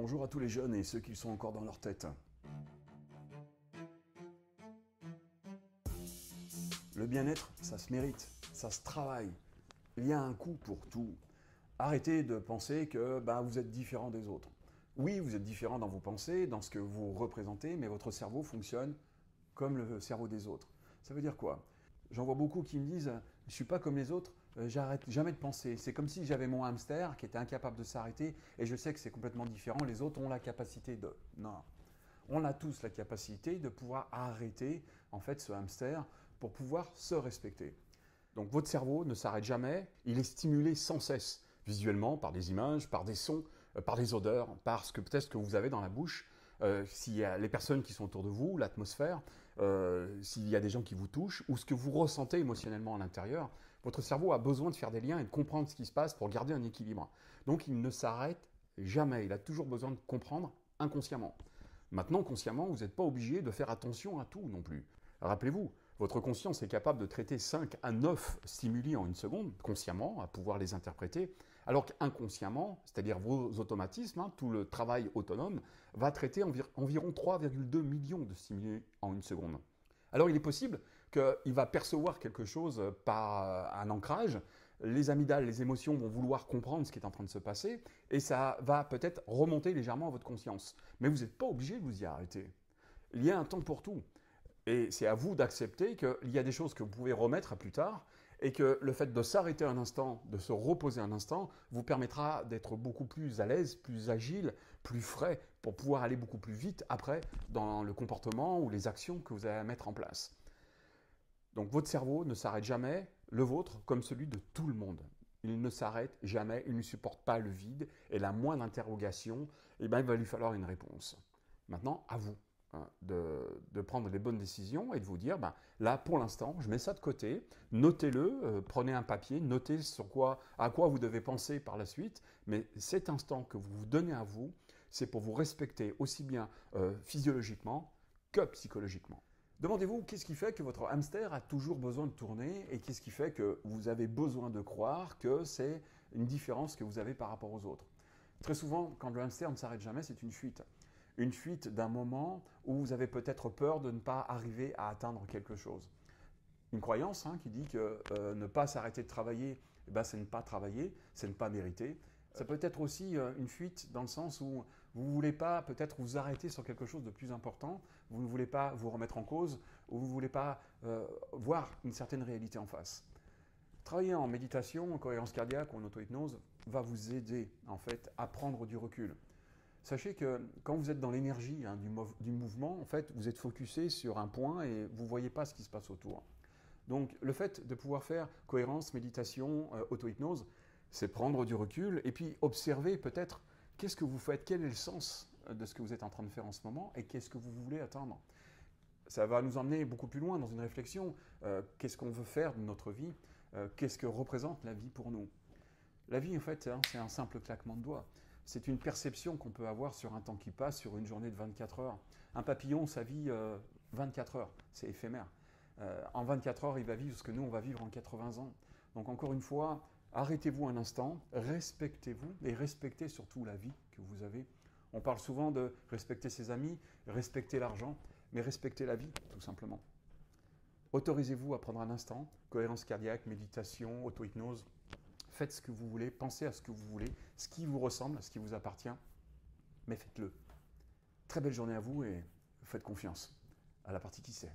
Bonjour à tous les jeunes et ceux qui sont encore dans leur tête. Le bien-être, ça se mérite, ça se travaille. Il y a un coût pour tout. Arrêtez de penser que vous êtes différent des autres. Oui, vous êtes différent dans vos pensées, dans ce que vous représentez, mais votre cerveau fonctionne comme le cerveau des autres. Ça veut dire quoi? J'en vois beaucoup qui me disent « je suis pas comme les autres, j'arrête jamais de penser ». C'est comme si j'avais mon hamster qui était incapable de s'arrêter et je sais que c'est complètement différent, les autres ont la capacité de… Non, on a tous la capacité de pouvoir arrêter en fait ce hamster pour pouvoir se respecter. Donc votre cerveau ne s'arrête jamais, il est stimulé sans cesse, visuellement, par des images, par des sons, par des odeurs, par ce que peut-être que vous avez dans la bouche, s'il y a les personnes qui sont autour de vous, l'atmosphère, s'il y a des gens qui vous touchent, ou ce que vous ressentez émotionnellement à l'intérieur. Votre cerveau a besoin de faire des liens et de comprendre ce qui se passe pour garder un équilibre. Donc il ne s'arrête jamais, il a toujours besoin de comprendre inconsciemment. Maintenant, consciemment, vous n'êtes pas obligé de faire attention à tout non plus. Rappelez-vous, votre conscience est capable de traiter 5 à 9 stimuli en une seconde, consciemment, à pouvoir les interpréter, alors qu'inconsciemment, c'est-à-dire vos automatismes, tout le travail autonome, va traiter environ 3,2 millions de stimuli en une seconde. Alors il est possible qu'il va percevoir quelque chose par un ancrage, les amygdales, les émotions vont vouloir comprendre ce qui est en train de se passer, et ça va peut-être remonter légèrement à votre conscience. Mais vous n'êtes pas obligé de vous y arrêter. Il y a un temps pour tout. Et c'est à vous d'accepter qu'il y a des choses que vous pouvez remettre à plus tard et que le fait de s'arrêter un instant, de se reposer un instant, vous permettra d'être beaucoup plus à l'aise, plus agile, plus frais pour pouvoir aller beaucoup plus vite après dans le comportement ou les actions que vous allez mettre en place. Donc votre cerveau ne s'arrête jamais, le vôtre comme celui de tout le monde. Il ne s'arrête jamais, il ne supporte pas le vide et la moindre interrogation, il va lui falloir une réponse. Maintenant, à vous de prendre les bonnes décisions et de vous dire, là, pour l'instant, je mets ça de côté, notez-le, prenez un papier, notez à quoi vous devez penser par la suite, mais cet instant que vous vous donnez à vous, c'est pour vous respecter aussi bien physiologiquement que psychologiquement. Demandez-vous qu'est-ce qui fait que votre hamster a toujours besoin de tourner et qu'est-ce qui fait que vous avez besoin de croire que c'est une différence que vous avez par rapport aux autres. Très souvent, quand le hamster ne s'arrête jamais, c'est une fuite. Une fuite d'un moment où vous avez peut-être peur de ne pas arriver à atteindre quelque chose. Une croyance qui dit que ne pas s'arrêter de travailler, c'est ne pas travailler, c'est ne pas mériter. Ça peut être aussi une fuite dans le sens où vous ne voulez pas peut-être vous arrêter sur quelque chose de plus important, vous ne voulez pas vous remettre en cause, ou vous ne voulez pas voir une certaine réalité en face. Travailler en méditation, en cohérence cardiaque ou en auto-hypnose va vous aider en fait à prendre du recul. Sachez que quand vous êtes dans l'énergie du mouvement, en fait, vous êtes focusé sur un point et vous ne voyez pas ce qui se passe autour. Donc le fait de pouvoir faire cohérence, méditation, auto-hypnose, c'est prendre du recul et puis observer peut-être qu'est-ce que vous faites, quel est le sens de ce que vous êtes en train de faire en ce moment et qu'est-ce que vous voulez atteindre. Ça va nous emmener beaucoup plus loin dans une réflexion. Qu'est-ce qu'on veut faire de notre vie? Qu'est-ce que représente la vie pour nous? La vie, en fait, c'est un simple claquement de doigts. C'est une perception qu'on peut avoir sur un temps qui passe, sur une journée de 24 heures. Un papillon, ça vit 24 heures, c'est éphémère. En 24 heures, il va vivre ce que nous, on va vivre en 80 ans. Donc encore une fois, arrêtez-vous un instant, respectez-vous et respectez surtout la vie que vous avez. On parle souvent de respecter ses amis, respecter l'argent, mais respecter la vie, tout simplement. Autorisez-vous à prendre un instant, cohérence cardiaque, méditation, auto-hypnose. Faites ce que vous voulez, pensez à ce que vous voulez, ce qui vous ressemble, ce qui vous appartient, mais faites-le. Très belle journée à vous et faites confiance à la partie qui sait.